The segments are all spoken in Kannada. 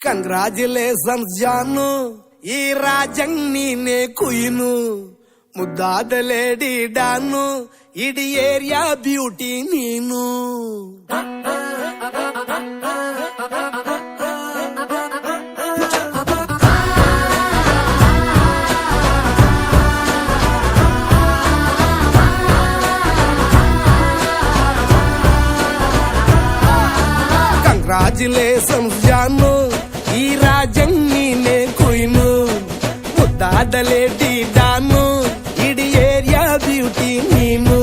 ಕಂಗ್ರಾಚುಲೇಷನ್ಸ್ ಜಾನು, ಈ ರಾಜಂಗ್ ನೀನೆ ಕುಯ್ನು, ಮುದ್ದಾದ ಲೇಡಿ ಡಾನು, ಇಡೀ ಏರಿಯಾ ಬ್ಯೂಟಿ ನೀನು. ಕಂಗ್ರಾಚುಲೇಷನ್ಸ್ ಜಾನು, ಈ ರಾಜಂಗ್ ನೀನೆ ಕುಯ್ನು, ಮುದ್ದಾದ ಲೇಡಿ ಡಾನು, ಇಡೀ ಏರಿಯಾ ಬ್ಯೂಟಿ ನೀನು.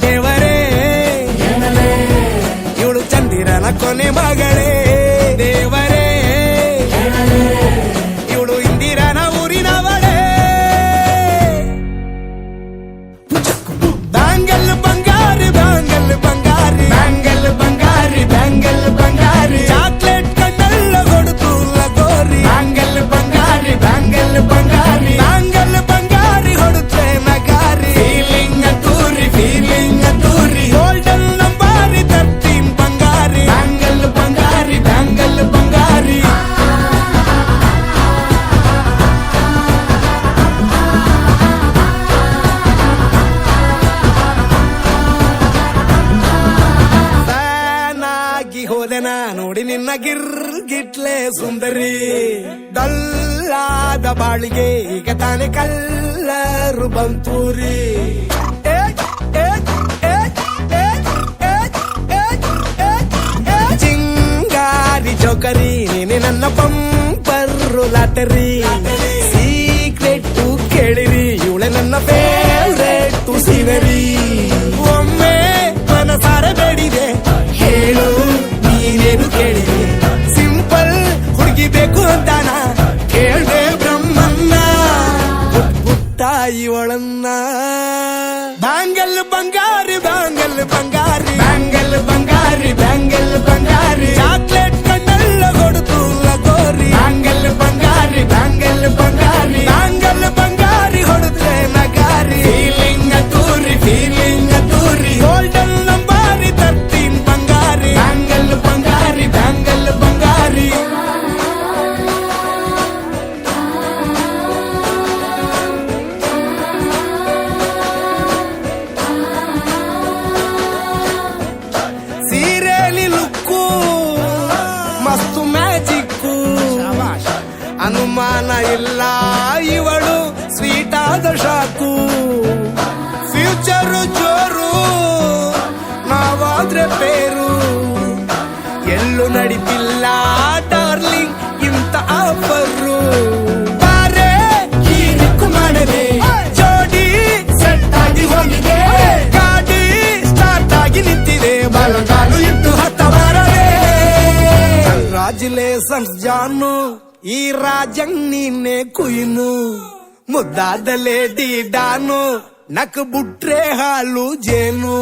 ದೇವರೇ ಇವಳು ಚಂದಿರನ ಕೊನೆ ಮಗಳೇ, ದೇವರೇ ಇವಳು ಇಂದಿರನ ಊರಿನವಳೇ. ಬ್ಯಾಂಗಲ್ ಬಂಗಾರಿ ಬ್ಯಾಂಗಲ್ ಬಂಗಾರಿ ಬ್ಯಾಂಗಲ್ ಬಂಗಾರಿ ಬ್ಯಾಂಗಲ್ ಬಂಗಾರಿ, ಚಾಕ್ಲೇಟ್ ಕಣ್ಣೆಲ್ಲ ಕೊಡುತ್ತು ಲಗೋರಿ. ಬ್ಯಾಂಗಲ್ ಬಂಗಾರಿ ಬ್ಯಾಂಗಲ್ ಬಂಗಾರಿ ಬ್ಯಾಂಗಲ್ ಬಂಗಾರಿ ಹೊಡುತ್ತೆ ನಗಾರಿ. ಫೀಲಿಂಗ್ ತೂರಿ ಗೋಲ್ಡನ್ ನಂಬಾರಿ 13 ಬಂಗಾರಿ. ಬ್ಯಾಂಗಲ್ ಬಂಗಾರಿ ಬ್ಯಾಂಗಲ್ ಬಂಗಾರಿ. ಹೋದೆನ ನೋಡಿ ನಿನ್ನ ಗಿರ್ಗಿಟ್ಲೆ ಸುಂದರಿ, ಡಲ್ಲಾದ ಬಾಳಿಗೆ ಈಗ ತಾನೆ ಕಲ್ಲರು ಬಂತೂರಿ. ಚಿಂಗಾರಿ ಜೋಕರಿ ನೀನೆ ನನ್ನ ಬಂಪರು ಲಾಟರಿ. ಸೀಕ್ರೆಟ್ ಕೇಳಿರಿ ಇವಳೆ ನನ್ನ ಫೇವ್ರೆಟ್ ಸೀನರಿ. ಒಮ್ಮೆ ಮನಸಾರೆ ಬೇಡಿದೆ ಹೇಳು ನೀನೇನು ಕೇಳಿದೆ, ಸಿಂಪಲ್ ಹುಡುಗಿ ಬೇಕು ಅಂತಾನ ಕೇಳ್ದೆ ಬ್ರಹ್ಮನ್ನ. ಪುಟ್ಟ ಇವಳನ್ನ ಬ್ಯಾಂಗಲ್ ಬಂಗಾರಿ ಬ್ಯಾಂಗಲ್ ಬಂಗಾರಿ ಬ್ಯಾಂಗಲ್ ಬಂಗಾರಿ ಬ್ಯಾಂಗಲ್ ಬಂಗಾರಿ, ಚಾಕ್ಲೇಟ್ ಕಣ್ಣೆಲ್ಲ ಕೊಡುತ್ತು ಲಗೋರಿ. ಬ್ಯಾಂಗಲ್ ಬಂಗಾರಿ ಬ್ಯಾಂಗಲ್ ಬಂಗಾರಿ ಬ್ಯಾಂಗಲ್ ಬಂಗಾರಿ ಹೊಡುತ್ತೆ ನಗಾರಿ. ಫೀಲಿಂಗ್ ತೂರಿ ಗೋಲ್ಡನ್ ನಂಬಾರಿ 13 ಬಂಗಾರಿ. ಬ್ಯಾಂಗಲ್ ಬಂಗಾರಿ ಬ್ಯಾಂಗಲ್ ಬಂಗಾರಿ. ಸೀರೆಲಿ ಲುಕ್ಕು ಮಸ್ತು ಮ್ಯಾಜಿಕ್ಕು, ಅನುಮಾನ ಇಲ್ಲ ಇವಳು ಸ್ವೀಟ್ ಆದ ಶಾಕು. ಫ್ಯೂಚರು ಜೋರು ನಾವಾದ್ರೆ ಬೇರು, ಎಲ್ಲೂ ನಡೀತಿಲ್ಲ ಡಾರ್ಲಿಂಗ್ ಇಂತ ಆಫರು. ಬಾರೆ ಹೀರಿಕ್ಕು ಮಾಡದೆ ಜೋಡಿ ಸೆಟ್ ಆಗಿ ಹೋಗಿದೆ, ಗಾಡಿ ಸ್ಟಾರ್ಟ್ ಆಗಿ ನಿಂತಿದೆ, ಬಲಗಾಲು ಇಟ್ಟು ಹತ್ತ ಬಾರದೆ. ಕಂಗ್ರಾಚುಲೇಷನ್ಸ್ ಜಾನು, ಈ ರಾಜಂಗ್ ನೀನೆ ಕುಯ್ನು, ಮುದ್ದಾದ ಲೇಡಿ ಡಾನು, ನಕ್ ಬುಟ್ರೆ ಹಾಲು ಜೇನು.